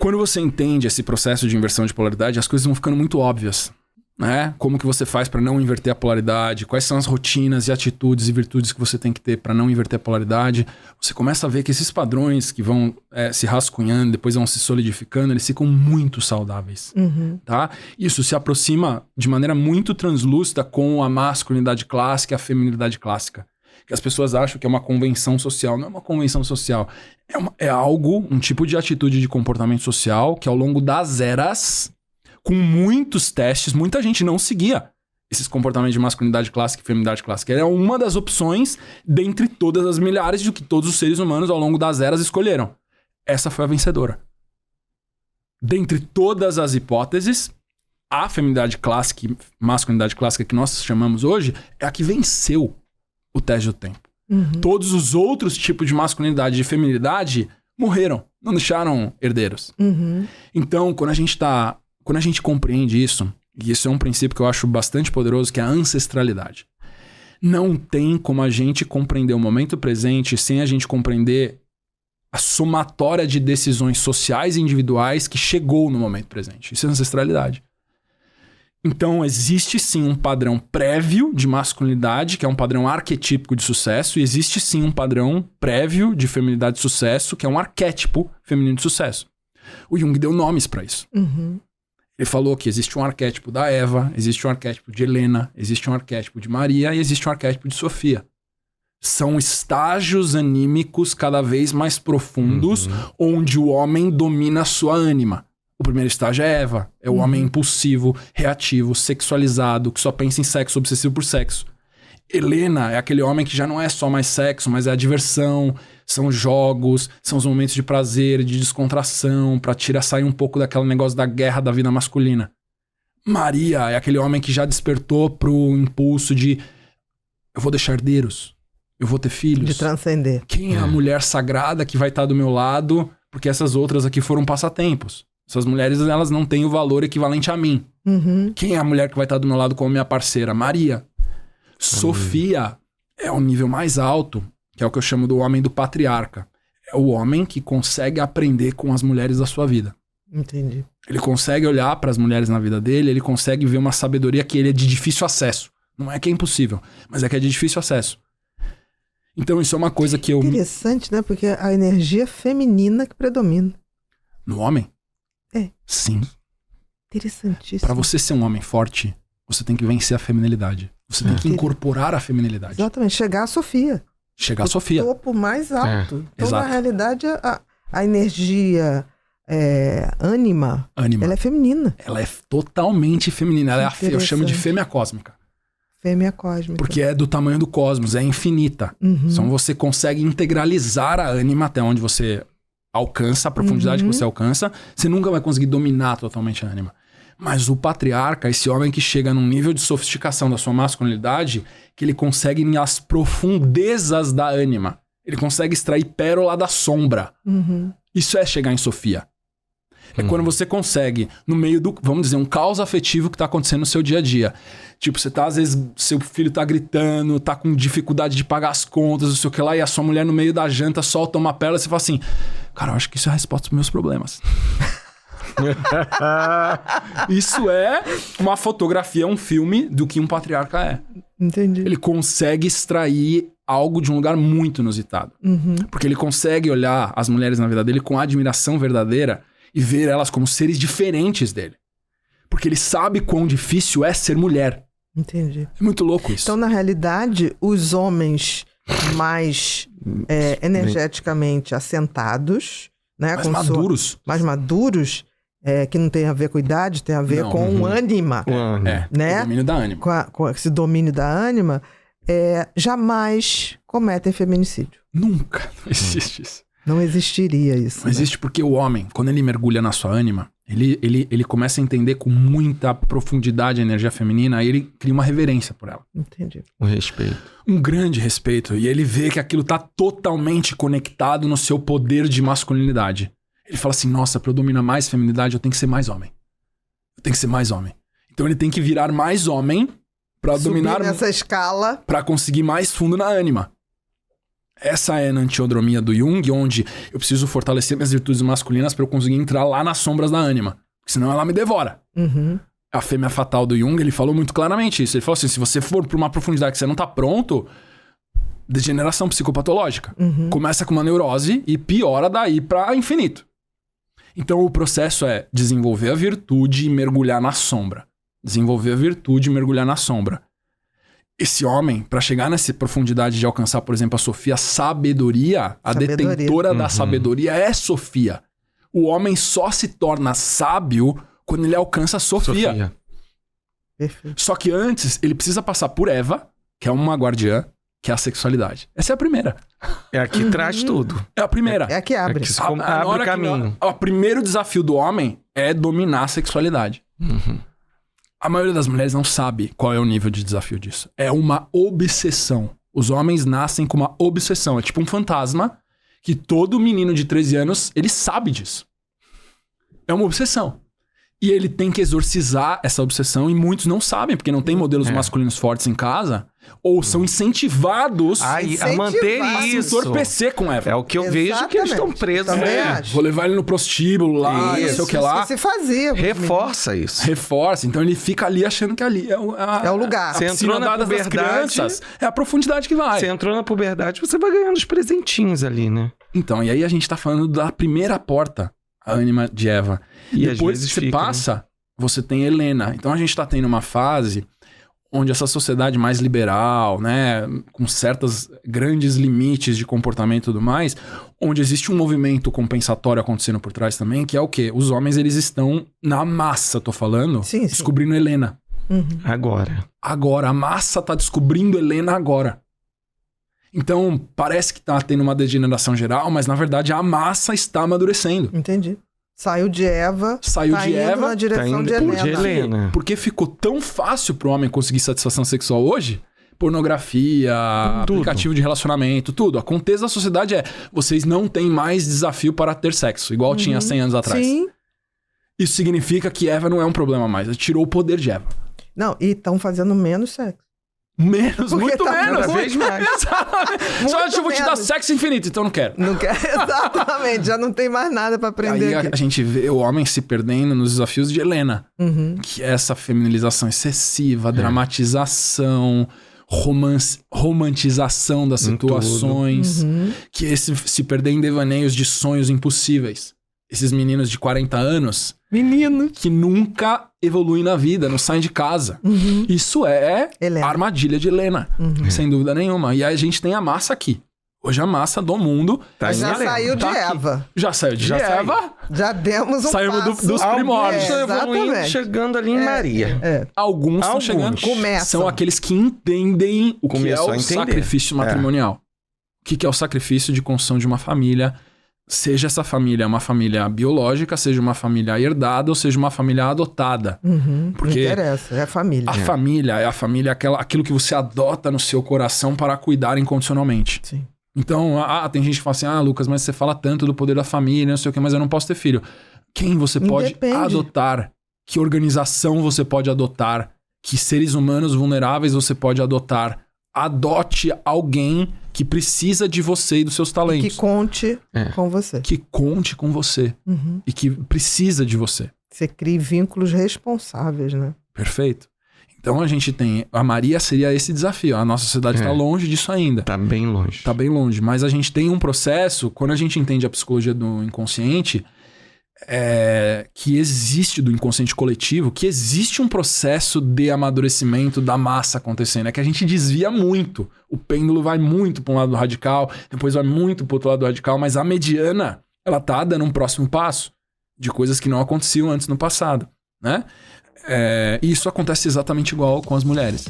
Quando você entende esse processo de inversão de polaridade, as coisas vão ficando muito óbvias, né? Como que você faz para não inverter a polaridade, quais são as rotinas e atitudes e virtudes que você tem que ter para não inverter a polaridade. Você começa a ver que esses padrões que vão se rascunhando, depois vão se solidificando, eles ficam muito saudáveis, tá? Isso se aproxima de maneira muito translúcida com a masculinidade clássica e a feminilidade clássica. Que as pessoas acham que é uma convenção social. Não é uma convenção social. É algo, um tipo de atitude de comportamento social que ao longo das eras, com muitos testes, muita gente não seguia esses comportamentos de masculinidade clássica e feminilidade clássica. Era uma das opções dentre todas as milhares de que todos os seres humanos ao longo das eras escolheram. Essa foi a vencedora. Dentre todas as hipóteses, a feminilidade clássica e masculinidade clássica que nós chamamos hoje é a que venceu o teste do tempo. Todos os outros tipos de masculinidade e feminilidade morreram, não deixaram herdeiros. Então, quando a gente compreende isso, e isso é um princípio que eu acho bastante poderoso, que é a ancestralidade. Não tem como a gente compreender o momento presente sem a gente compreender a somatória de decisões sociais e individuais que chegou no momento presente. Isso é ancestralidade. Então, existe sim um padrão prévio de masculinidade, que é um padrão arquetípico de sucesso, e existe sim um padrão prévio de feminilidade de sucesso, que é um arquétipo feminino de sucesso. O Jung deu nomes para isso. Ele falou que existe um arquétipo da Eva, existe um arquétipo de Helena, existe um arquétipo de Maria e existe um arquétipo de Sofia. São estágios anímicos cada vez mais profundos, onde o homem domina a sua ânima. O primeiro estágio é Eva. É o homem impulsivo, reativo, sexualizado, que só pensa em sexo, obsessivo por sexo. Helena é aquele homem que já não é só mais sexo, mas é a diversão, são jogos, são os momentos de prazer, de descontração, pra sair um pouco daquele negócio da guerra da vida masculina. Maria é aquele homem que já despertou pro impulso de eu vou deixar herdeiros, eu vou ter filhos. De transcender. Quem é a mulher sagrada que vai estar do meu lado, porque essas outras aqui foram passatempos. Essas mulheres, elas não têm o valor equivalente a mim. Quem é a mulher que vai estar do meu lado como minha parceira? Maria. Sofia é o nível mais alto, que é o que eu chamo do homem do patriarca. É o homem que consegue aprender com as mulheres da sua vida. Entendi. Ele consegue olhar para as mulheres na vida dele, ele consegue ver uma sabedoria que ele é de difícil acesso. Não é que é impossível, mas é que é de difícil acesso. Então isso é uma coisa que eu... Interessante, né? Porque a energia feminina que predomina. No homem? É. Sim. Interessantíssimo. Para você ser um homem forte, você tem que vencer a feminilidade. Você tem que incorporar a feminilidade. Exatamente. Chegar a Sofia. Chegar a Sofia. O topo mais alto. Então, exato. na realidade, a energia ânima, ela é feminina. Ela é totalmente feminina. Ela eu chamo de fêmea cósmica. Fêmea cósmica. Porque é do tamanho do cosmos, é infinita. Então você consegue integralizar a ânima até onde você alcança, a profundidade que você alcança. Você nunca vai conseguir dominar totalmente a ânima. Mas o patriarca, esse homem que chega num nível de sofisticação da sua masculinidade, que ele consegue ir nas profundezas da ânima. Ele consegue extrair pérola da sombra. Isso é chegar em Sofia. É quando você consegue, no meio do, vamos dizer, um caos afetivo que tá acontecendo no seu dia a dia. Tipo, você tá, às vezes, seu filho tá gritando, tá com dificuldade de pagar as contas, não sei o que lá, e a sua mulher no meio da janta solta uma pérola e você fala assim, cara, eu acho que isso é a resposta pros meus problemas. Isso é uma fotografia, um filme do que um patriarca é. Entendi. Ele consegue extrair algo de um lugar muito inusitado. Porque ele consegue olhar as mulheres na vida dele com admiração verdadeira e ver elas como seres diferentes dele. Porque ele sabe quão difícil é ser mulher. Entendi. É muito louco isso. Então, na realidade, os homens mais energeticamente assentados, né, mais maduros. Mais maduros, que não tem a ver com idade, tem a ver com ânima. Né? O domínio da ânima. Com esse domínio da ânima, jamais cometem feminicídio. Nunca. Não existe isso. Não existiria isso. Não existe porque o homem, quando ele mergulha na sua ânima, ele começa a entender com muita profundidade a energia feminina, aí ele cria uma reverência por ela. Entendi. Um respeito. Um grande respeito. E ele vê que aquilo tá totalmente conectado no seu poder de masculinidade. Ele fala assim, nossa, pra eu dominar mais feminilidade, eu tenho que ser mais homem. Eu tenho que ser mais homem. Então ele tem que virar mais homem pra dominar... essa escala. Pra conseguir mais fundo na ânima. Essa é a enantiodromia do Jung, onde eu preciso fortalecer minhas virtudes masculinas para eu conseguir entrar lá nas sombras da ânima. Senão ela me devora. A fêmea fatal do Jung, ele falou muito claramente isso. Ele falou assim, se você for para uma profundidade que você não tá pronto, degeneração psicopatológica. Começa com uma neurose e piora daí para infinito. Então o processo é desenvolver a virtude e mergulhar na sombra. Desenvolver a virtude e mergulhar na sombra. Esse homem, para chegar nessa profundidade de alcançar, por exemplo, a Sofia, a detentora da sabedoria é Sofia. O homem só se torna sábio quando ele alcança a Sofia. Perfeito. Só que antes, ele precisa passar por Eva, que é uma guardiã, que é a sexualidade. Essa é a primeira. É a que traz tudo. É a primeira. É a que abre. Abre o caminho. O primeiro desafio do homem é dominar a sexualidade. A maioria das mulheres não sabe qual é o nível de desafio disso. É uma obsessão. Os homens nascem com uma obsessão. É tipo um fantasma que todo menino de 13 anos, ele sabe disso. É uma obsessão. E ele tem que exorcizar essa obsessão e muitos não sabem, porque não tem modelos masculinos fortes em casa, ou são incentivados a manter isso. Se entorpecer com Eva. É o que eu vejo que eles estão presos. Vou levar ele no prostíbulo lá, não sei o que lá. Se fazia. Reforça isso. Reforça. Então ele fica ali achando que ali é o lugar. Você entrou na puberdade, é a profundidade que vai. Você entrou na puberdade, você vai ganhando os presentinhos ali, né? Então, e aí a gente tá falando da primeira porta, a ânima de Eva. E depois que você passa, você tem Helena. Então a gente tá tendo uma fase onde essa sociedade mais liberal, né, com certos grandes limites de comportamento e tudo mais, onde existe um movimento compensatório acontecendo por trás também, que é o quê? Os homens, eles estão na massa, tô falando, descobrindo Helena. Agora, a massa tá descobrindo Helena agora. Então, parece que tá tendo uma degeneração geral, mas na verdade a massa está amadurecendo. Entendi. Saiu de Eva, na direção de Helena. Porque ficou tão fácil pro homem conseguir satisfação sexual hoje? Pornografia, aplicativo de relacionamento, tudo. A contexto da sociedade é, vocês não têm mais desafio para ter sexo, igual tinha 100 anos atrás. Sim. Isso significa que Eva não é um problema mais, ela tirou o poder de Eva. Não, e estão fazendo menos sexo. Muito menos. Cada vez mais. Só eu vou te dar sexo infinito, então não quero. Não quero, exatamente. Já não tem mais nada pra aprender. Aí a gente vê o homem se perdendo nos desafios de Helena. Que é essa feminilização excessiva, dramatização, romantização das situações. Que esse se perder em devaneios de sonhos impossíveis. Esses meninos de 40 anos... que nunca evoluem na vida, não saem de casa. Isso é a armadilha de Helena, sem dúvida nenhuma. E aí a gente tem a massa aqui. Hoje a massa do mundo... já saiu de Eva. Já saiu de Eva. Já demos um passo. Dos primórdios. Evoluindo, chegando ali em Maria. Alguns estão chegando. São aqueles que entendem o que é o sacrifício matrimonial. O que é o sacrifício de construção de uma família... Seja essa família uma família biológica, seja uma família herdada ou seja uma família adotada. Porque não interessa, é a família. A família é aquilo que você adota no seu coração para cuidar incondicionalmente. Sim. Então, tem gente que fala assim, Lucas, mas você fala tanto do poder da família, não sei o que, mas eu não posso ter filho. Quem você pode adotar? Que organização você pode adotar? Que seres humanos vulneráveis você pode adotar? Adote alguém que precisa de você e dos seus talentos. Que conte com você. Que conte com você. E que precisa de você. Você cria vínculos responsáveis, né? Perfeito. Então a gente tem... A Maria seria esse desafio. A nossa sociedade está longe disso ainda. Tá bem longe. Tá bem longe. Mas a gente tem um processo... Quando a gente entende a psicologia do inconsciente... que existe do inconsciente coletivo, que existe um processo de amadurecimento da massa acontecendo. É que a gente desvia muito. O pêndulo vai muito para um lado radical, depois vai muito para o outro lado radical, mas a mediana, ela tá dando um próximo passo de coisas que não aconteciam antes no passado, né? E isso acontece exatamente igual com as mulheres.